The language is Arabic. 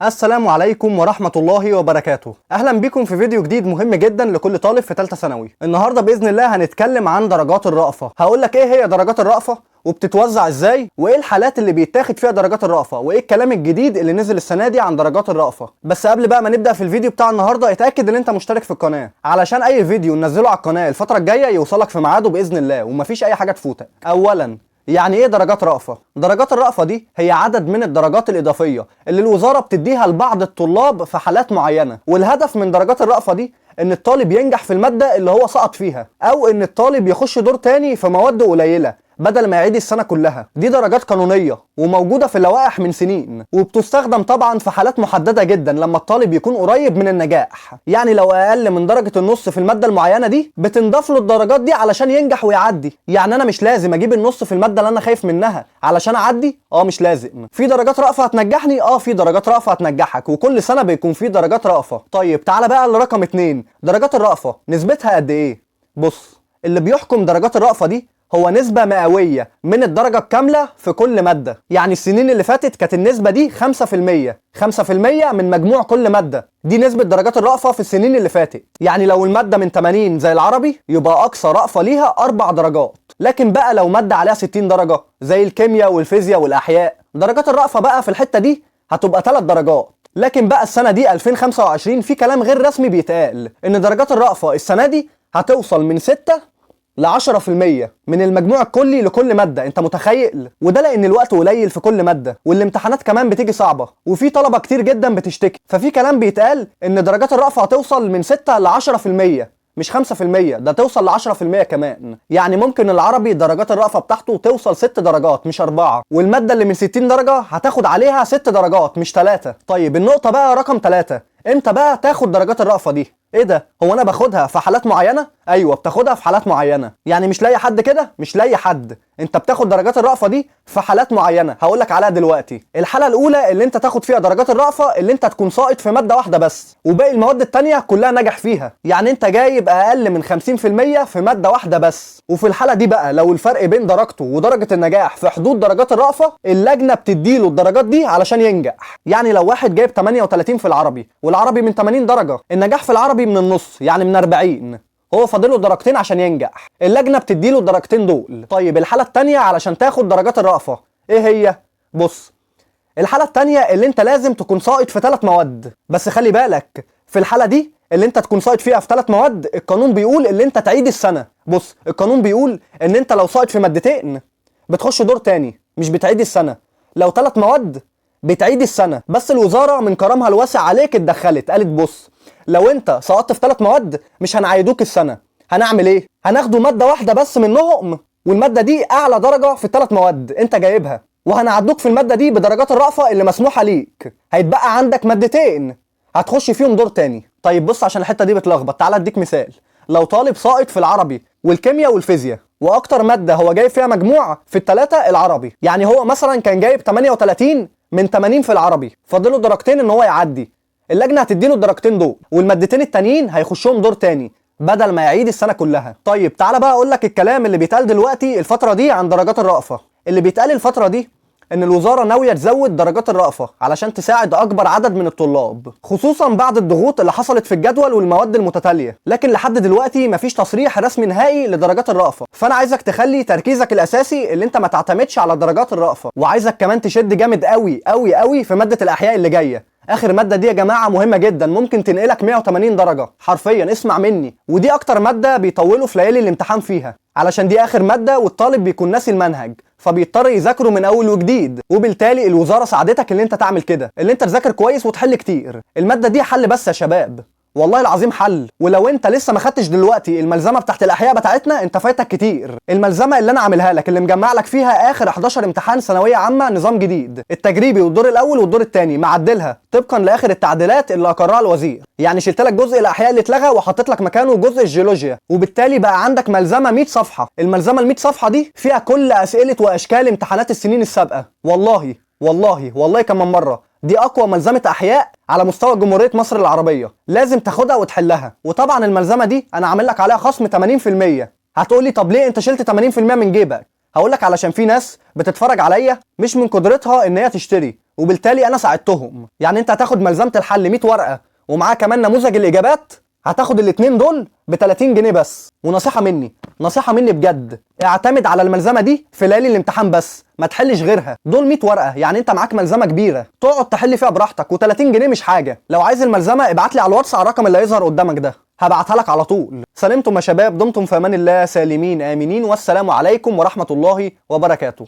السلام عليكم ورحمة الله وبركاته. أهلا بكم في فيديو جديد مهم جدا لكل طالب في ثالثة ثانوي. النهاردة بإذن الله هنتكلم عن درجات الرأفة. هقولك إيه هي درجات الرأفة وبتتوزع إزاي وإيه الحالات اللي بيتاخد فيها درجات الرأفة وإيه الكلام الجديد اللي نزل السنة دي عن درجات الرأفة. بس قبل بقى ما نبدأ في الفيديو بتاع النهاردة اتأكد إن أنت مشترك في القناة علشان أي فيديو ننزله على القناة الفترة الجاية يوصلك في ميعاده بإذن الله ومفيش أي حاجة تفوتك. أولا، يعني ايه درجات رأفة؟ درجات الرأفة دي هي عدد من الدرجات الإضافية اللي الوزارة بتديها لبعض الطلاب في حالات معينة، والهدف من درجات الرأفة دي ان الطالب ينجح في المادة اللي هو سقط فيها، او ان الطالب يخش دور تاني في مواد قليلة بدل ما يعيد السنة كلها. دي درجات قانونية وموجودة في اللوائح من سنين، وبتستخدم طبعا في حالات محددة جدا لما الطالب يكون قريب من النجاح، يعني لو اقل من درجة النص في المادة المعينة دي بتنضاف له الدرجات دي علشان ينجح ويعدي. يعني انا مش لازم اجيب النص في المادة اللي انا خايف منها علشان اعدي، مش لازم. في درجات رأفة هتنجحني، في درجات رأفة هتنجحك، وكل سنة بيكون في درجات رأفة. طيب تعالى بقى لرقم 2، درجات الرأفة نسبتها قد ايه؟ بص، اللي بيحكم درجات الرأفة دي هو نسبة مئوية من الدرجة الكاملة في كل مادة. يعني السنين اللي فاتت كانت النسبة دي 5%، 5% من مجموع كل مادة. دي نسبة درجات الرأفة في السنين اللي فاتت. يعني لو المادة من 80 زي العربي يبقى أقصى رأفة ليها 4 درجات. لكن بقى لو مادة عليها 60 درجة زي الكيمياء والفيزياء والأحياء، درجات الرأفة بقى في الحتة دي هتبقى 3 درجات. لكن بقى السنة دي 2025 في كلام غير رسمي بيتقال إن درجات الرأفة السنة دي هتوصل من 6 ل 10% من المجموع الكلي لكل مادة. انت متخيل؟ وده لان الوقت قليل في كل مادة، والامتحانات كمان بتيجي صعبة، وفي طلبة كتير جدا بتشتكي. ففي كلام بيتقال ان درجات الرأفة هتوصل من 6 ل 10%، مش 5%، ده توصل ل 10% كمان. يعني ممكن العربي درجات الرأفة بتاعته توصل 6 درجات مش 4، والمادة اللي من 60 درجة هتاخد عليها 6 درجات مش 3. طيب النقطة بقى رقم 3، امتى بقى تاخد درجات الرأفة دي؟ ايه ده؟ هو انا باخدها في حالات معينة؟ ايوه بتاخدها في حالات معينة. يعني مش لاقي حد كده؟ مش لاقي حد. انت بتاخد درجات الرأفة دي في حالات معينة هقولك عليها دلوقتي. الحالة الاولى اللي انت تاخد فيها درجات الرأفة اللي انت تكون ساقط في مادة واحدة بس وباقي المواد التانية كلها ناجح فيها. يعني انت جايب اقل من 50% في مادة واحدة بس. وفي الحالة دي بقى لو الفرق بين درجته ودرجة النجاح في حدود درجات الرأفة، اللجنة بتديله الدرجات دي علشان ينجح. يعني لو واحد جايب 38 في العربي والعربي من 80 درجة، النجاح في العربي من النص يعني من 40، هو فاضله درجتين عشان ينجح، اللجنة بتديله الدرجتين دول. طيب الحالة التانية علشان تاخد درجات الرأفة ايه هي؟ بص، الحالة التانية اللي انت لازم تكون ساقط في 3 مواد. بس خلي بالك، في الحالة دي اللي انت تكون ساقط فيها في 3 مواد القانون بيقول اللي انت تعيد السنة. بص، القانون بيقول ان انت لو ساقط في مادتين بتخش دور تاني مش بتعيد السنة. لو 3 مواد بتعيد السنة. بس الوزارة من كرمها الواسع عليك اتدخلت، قالت بص، لو انت سقطت في 3 مواد مش هنعيدوك السنة. هنعمل ايه؟ هناخدوا مادة واحدة بس منهم، والمادة دي اعلى درجة في ال3 مواد انت جايبها، وهنعدوك في المادة دي بدرجات الرأفة اللي مسموحة ليك. هيتبقى عندك مادتين هتخش فيهم دور تاني. طيب بص، عشان الحتة دي بتلخبط تعال اديك مثال. لو طالب ساقط في العربي والكيمياء والفيزياء واكتر مادة هو جايب فيها مجموع في ال3 العربي، يعني هو مثلا كان جايب 38 من 80 في العربي، فاضله درجتين ان هو يعدي، اللجنة هتديله الدرجتين دول والمادتين التانيين هيخشهم دور تاني بدل ما يعيد السنة كلها. طيب تعالى بقى اقول لك الكلام اللي بيتقال دلوقتي الفترة دي عن درجات الرأفة. اللي بيتقال الفترة دي ان الوزارة ناوية تزود درجات الرأفة علشان تساعد اكبر عدد من الطلاب، خصوصا بعد الضغوط اللي حصلت في الجدول والمواد المتتالية. لكن لحد دلوقتي مفيش تصريح رسمي نهائي لدرجات الرأفة، فانا عايزك تخلي تركيزك الاساسي اللي انت ما تعتمدش على درجات الرأفة، وعايزك كمان تشد جامد قوي قوي قوي في مادة الاحياء اللي جاية. اخر مادة دي يا جماعة مهمة جدا، ممكن تنقلك 180 درجة حرفيا، اسمع مني. ودي اكتر مادة بيطولوا في ليالي الامتحان فيها، علشان دي اخر مادة والطالب بيكون ناسي المنهج فبيضطر يذاكره من اول وجديد. وبالتالي الوزارة ساعدتك اللي انت تعمل كده، اللي انت تذاكر كويس وتحل كتير. المادة دي حل بس يا شباب، والله العظيم حل. ولو انت لسه ما خدتش دلوقتي الملزمه بتاعت الاحياء بتاعتنا انت فايتك كتير. الملزمه اللي انا عاملها لك اللي مجمع لك فيها اخر 11 امتحان ثانويه عامه نظام جديد، التجريبي والدور الاول والدور الثاني، معدلها طبقا لاخر التعديلات اللي اقرها الوزير. يعني شلت لك جزء الاحياء اللي اتلغى وحطيت لك مكانه جزء الجيولوجيا، وبالتالي بقى عندك ملزمه 100 صفحه. الملزمه ال 100 صفحه دي فيها كل اسئله واشكال امتحانات السنين السابقه. والله كمان مره، دي اقوى ملزمه احياء على مستوى جمهوريه مصر العربيه، لازم تاخدها وتحلها. وطبعا الملزمه دي انا عامل لك عليها خصم 80%. هتقولي طب ليه انت شلت 80% من جيبك؟ هقول لك علشان في ناس بتتفرج عليا مش من قدرتها ان هي تشتري، وبالتالي انا ساعدتهم. يعني انت هتاخد ملزمه الحل 100 ورقه ومعاه كمان نموذج الاجابات، هتاخد الاتنين دول ب 30 جنيه بس. ونصيحه مني، نصيحه مني بجد، اعتمد على الملزمه دي في ليالي الامتحان بس، ما تحلش غيرها. دول 100 ورقه، يعني انت معاك ملزمه كبيره تقعد تحل فيها براحتك، و30 جنيه مش حاجه. لو عايز الملزمه ابعت لي على الواتس على الرقم اللي هيظهر قدامك ده، هبعتها لك على طول. سلمتم يا شباب، دمتم في امان الله، سالمين امنين، والسلام عليكم ورحمه الله وبركاته.